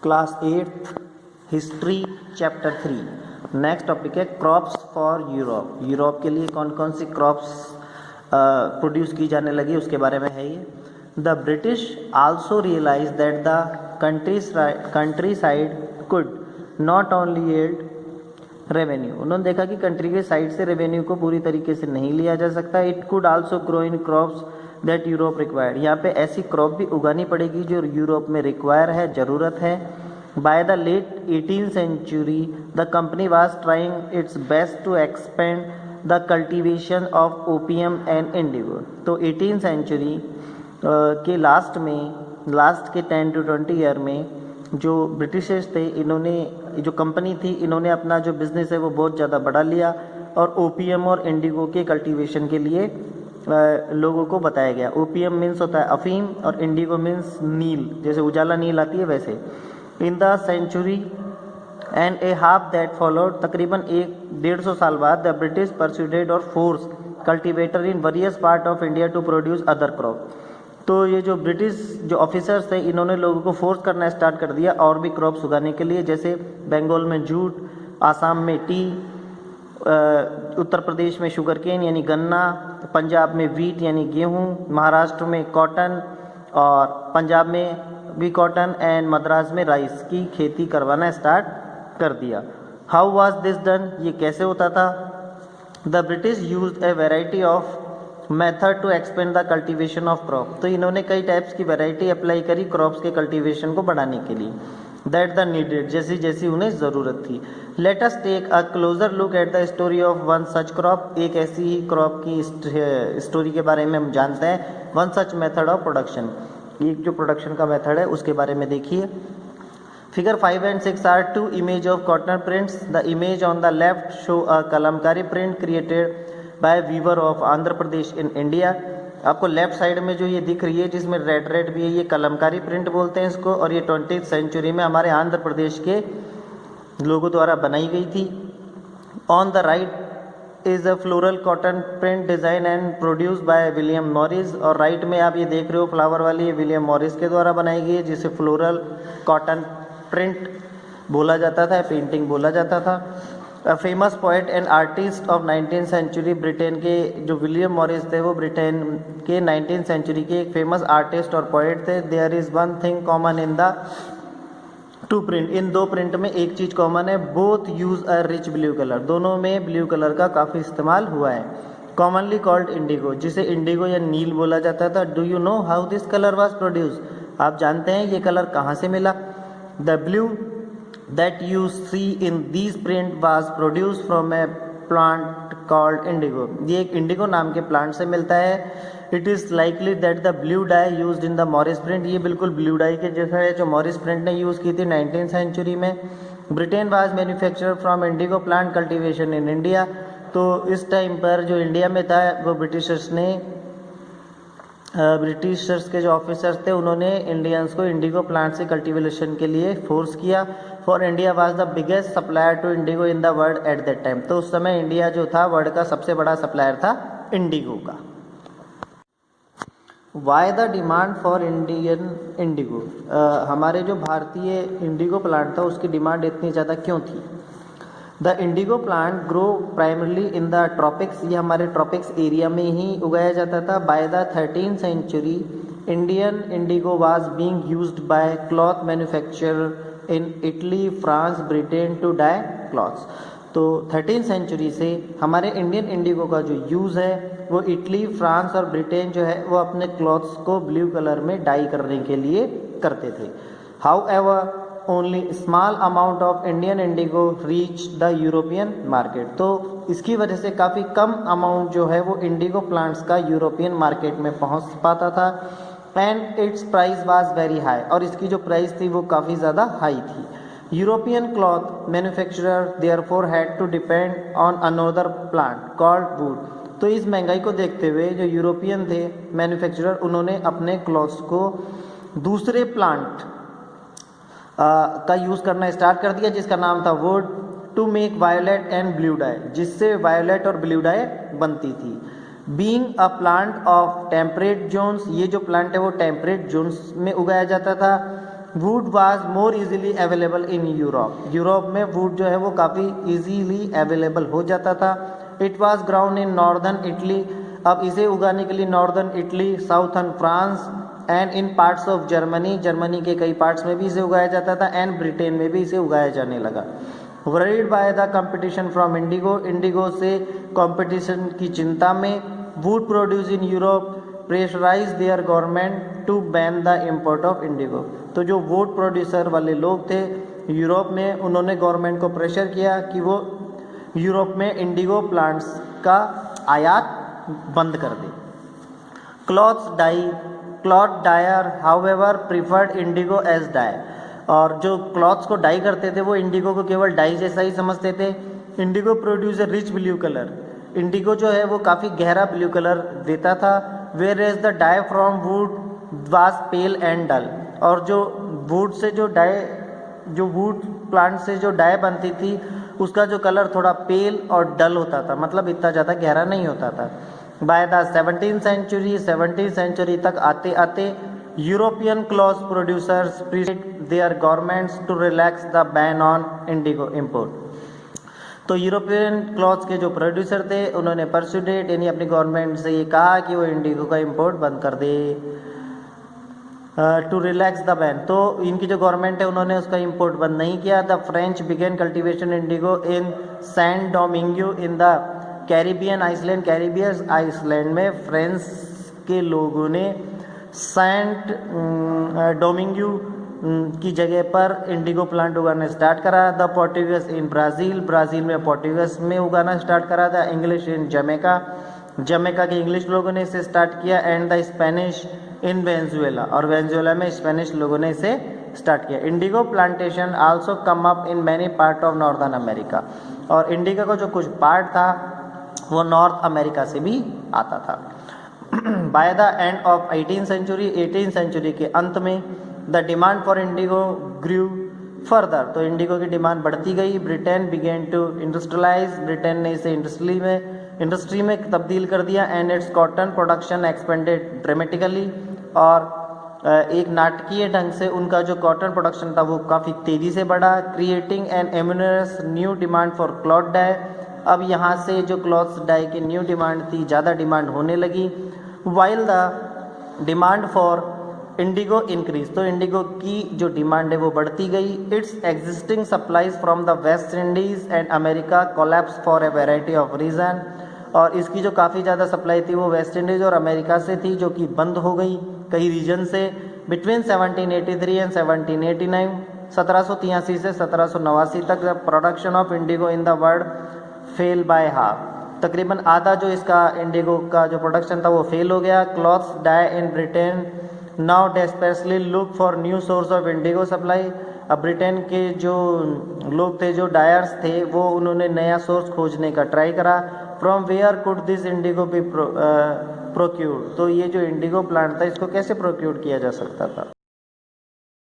Class 8 history chapter 3। Next topic है crops for Europe. Europe के लिए कौन कौन सी क्रॉप्स प्रोड्यूस की जाने लगी उसके बारे में है ये। The British also realise that the countryside could not only yield revenue. उन्होंने देखा कि कंट्री के साइड से रेवेन्यू को पूरी तरीके से नहीं लिया जा सकता। It could also grow in crops that Europe required. यहाँ पे ऐसी क्रॉप भी उगानी पड़ेगी जो यूरोप में रिक्वायर है, ज़रूरत है। By the late 18th century the company was trying its best to expand the cultivation of opium and indigo. तो 18th century के लास्ट के 10 to 20 ईयर में जो ब्रिटिशर्स थे, इन्होंने जो कंपनी थी, इन्होंने अपना जो बिज़नेस है वो बहुत ज़्यादा बढ़ा लिया और ओपीएम और इंडिगो के कल्टीवेशन के लिए लोगों को बताया गया। ओपीएम मीन्स होता है अफीम और इंडिगो मीन्स नील, जैसे उजाला नील आती है वैसे। In the century and a half that followed, तकरीबन 150 साल बाद द ब्रिटिश परस्यूडेड और force cultivator in various part of India to produce other crop. तो ये जो ब्रिटिश जो ऑफिसर्स थे, इन्होंने लोगों को फोर्स करना स्टार्ट कर दिया और भी क्रॉप्स उगाने के लिए, जैसे बंगाल में जूट, आसाम में टी, उत्तर प्रदेश में शुगर केन यानी गन्ना, पंजाब में वीट यानी गेहूं, महाराष्ट्र में कॉटन और पंजाब में भी कॉटन एंड मद्रास में राइस की खेती करवाना स्टार्ट कर दिया। हाउ वाज दिस डन, ये कैसे होता था? The British used a variety of method to expand the cultivation of crop. तो इन्होंने कई टाइप्स की वैरायटी अप्लाई करी क्रॉप्स के कल्टीवेशन को बढ़ाने के लिए। दैट द नीडेड, जैसी जैसी उन्हें ज़रूरत थी। Let us take a closer look at the story of one such crop. एक ऐसी ही क्रॉप की स्टोरी के बारे में हम जानते हैं। One such method of production, एक जो प्रोडक्शन का मेथड है उसके बारे में देखिए। Figure 5 and 6 are two image of cotton prints. The image on the left show a kalamkari print created by weaver of Andhra Pradesh in India. आपको लेफ्ट साइड में जो ये दिख रही है जिसमें रेड रेड भी है, ये कलमकारी प्रिंट बोलते हैं इसको, और ये 20th century में हमारे आंध्र प्रदेश के लोगों द्वारा बनाई गई थी। On the right is a floral cotton print design and produce by William Morris. और राइट में आप ये देख रहे हो फ्लावर वाली, ये विलियम मॉरिस के द्वारा बनाई गई है, जिसे फ्लोरल कॉटन प्रिंट बोला जाता था, पेंटिंग बोला जाता था। Famous poet and artist of 19th century, Britain के जो विलियम मॉरिस थे वो ब्रिटेन के 19th century के एक फेमस आर्टिस्ट और पोएट थे। There is one thing common in the two print, इन दो प्रिंट में एक चीज़ कॉमन है। Both use a rich blue colour, दोनों में ब्लू कलर का काफ़ी इस्तेमाल हुआ है। कॉमनली कॉल्ड इंडिगो, जिसे इंडिगो या नील बोला जाता था। Do you know how this colour was produce, आप जानते हैं ये कलर कहाँ से मिला? The blue that you see in these print was produced from a plant called indigo। ये एक इंडिगो नाम के प्लांट से मिलता है। It is likely that the blue dye used in the Morris print, ये बिल्कुल ब्लू डाई के जैसा है जो मॉरिस प्रिंट ने यूज़ की थी 19th century में। Britain was manufactured from indigo plant cultivation in India। तो इस टाइम पर जो इंडिया में था वो ब्रिटिशर्स के जो ऑफिसर्स थे उन्होंने इंडियंस को इंडिगो प्लांट से कल्टीवेशन के लिए फोर्स किया। For India was the biggest supplier to indigo in the world at that time. तो उस समय इंडिया जो था वर्ल्ड का सबसे बड़ा सप्लायर था इंडिगो का। Why the demand for Indian Indigo, हमारे जो भारतीय इंडिगो प्लांट था उसकी डिमांड इतनी ज़्यादा क्यों थी? The indigo plant grow primarily in the tropics, ये हमारे ट्रॉपिक्स एरिया में ही उगाया जाता था। By the 13th century Indian indigo was being used by cloth manufacturer in Italy, France, Britain to dye clothes. तो 13th century से हमारे इंडियन इंडिगो का जो यूज़ है वो इटली, फ्रांस और ब्रिटेन जो है वो अपने क्लॉथ्स को ब्लू कलर में डाई करने के लिए करते थे। However only small amount of Indian Indigo reach the European market. तो इसकी वजह से काफ़ी कम अमाउंट जो है वो इंडिगो प्लांट्स का यूरोपियन मार्केट में पहुंच पाता था। And it's price was very high, और इसकी जो प्राइस थी वो काफ़ी ज़्यादा हाई थी। European cloth manufacturer therefore had to depend on another plant called woad. तो इस महंगाई को देखते हुए जो यूरोपियन थे मैन्युफैक्चरर, उन्होंने अपने क्लॉथ्स को दूसरे प्लांट का यूज़ करना स्टार्ट कर दिया जिसका नाम था woad, to make violet and blue dye, जिससे वायलेट और ब्लू डाई बनती थी। Being a plant of temperate zones, ये जो प्लांट है वो टेम्परेट जोन्स में उगाया जाता था। Would was more easily available in Europe. Europe में वुड जो है वो काफ़ी इजीली अवेलेबल हो जाता था। It was ground in northern Italy, अब इसे उगाने के लिए northern Italy, southern France and in parts of Germany, Germany के कई पार्ट्स में भी इसे उगाया जाता था, एंड ब्रिटेन में भी इसे उगाया जाने लगा। Worried by the competition from indigo, indigo से कंपटीशन की चिंता में woad produce in Europe pressurise their government to ban the import of indigo. तो जो वुड प्रोड्यूसर वाले लोग थे यूरोप में, उन्होंने गवर्नमेंट को प्रेशर किया कि वो यूरोप में इंडिगो प्लांट्स का आयात बंद कर दे। Cloth dyer however preferred indigo as dye, और जो क्लॉथ्स को डाई करते थे वो इंडिगो को केवल डाई जैसा ही समझते थे। Indigo produce a rich blue colour, indigo जो है वो काफ़ी गहरा ब्लू कलर देता था। Whereas the dye from woad was pale and dull, और जो वुड से जो वुड प्लांट से जो डाई बनती थी उसका जो कलर थोड़ा पेल और डल होता था, मतलब इतना ज़्यादा गहरा नहीं होता था। बाय द 17th सेंचुरी तक आते आते European cloth producers pressured their governments to relax the ban on indigo import. तो यूरोपियन क्लॉथ्स के जो प्रोड्यूसर थे उन्होंने परसुडेड, यानी अपनी गवर्नमेंट से ये कहा कि वो इंडिगो का इम्पोर्ट बंद कर दे, टू रिलैक्स द बैन। तो इनकी जो गवर्नमेंट है उन्होंने उसका इम्पोर्ट बंद नहीं किया। The French began cultivation indigo in Saint Domingo in the Caribbean island, Caribbean island में फ्रेंच के लोगों ने सेंट डोमिंगो की जगह पर इंडिगो प्लांट उगाना स्टार्ट करा। The Portuguese in Brazil, Brazil में पोर्टुगीज में उगाना स्टार्ट करा। The English in Jamaica, Jamaica के इंग्लिश लोगों ने इसे स्टार्ट किया। And the Spanish in Venezuela, और वेनेजुएला में स्पेनिश लोगों ने इसे स्टार्ट किया। Indigo plantation also come up in many part of northern America, और इंडिगो का जो कुछ पार्ट था वो नॉर्थ अमेरिका से भी आता था। By the end of 18th century के अंत में the demand for indigo grew further, तो इंडिगो की डिमांड बढ़ती गई। Britain began to industrialise, Britain ने इसे इंडस्ट्री में तब्दील कर दिया। And its cotton production expanded dramatically, और एक नाटकीय ढंग से उनका जो कॉटन प्रोडक्शन था वो काफ़ी तेज़ी से बढ़ा। Creating an enormous new demand for cloth dye, अब यहाँ से जो क्लॉथ डाई की न्यू डिमांड थी, ज़्यादा डिमांड होने लगी। While the demand for indigo increase, तो इंडिगो की जो डिमांड है वो बढ़ती गई। Its existing supplies from the West Indies and America collapse for a variety of reason, और इसकी जो काफ़ी ज़्यादा सप्लाई थी वो वेस्ट इंडीज़ और अमेरिका से थी, जो कि बंद हो गई कई रीजन से। बिटवीन 1783 एंड 1789, 1783 से 1789 तक the production of Indigo in the world fail by half, तकरीबन आधा जो इसका इंडिगो का जो प्रोडक्शन था वो फेल हो गया। Clothes dye in Britain now desperately look for new source of indigo supply, अब ब्रिटेन के जो लोग थे, जो डायर्स थे, वो उन्होंने नया सोर्स खोजने का ट्राई करा। From where could this indigo be procured, तो ये जो इंडिगो प्लांट था इसको कैसे प्रोक्यूर किया जा सकता था।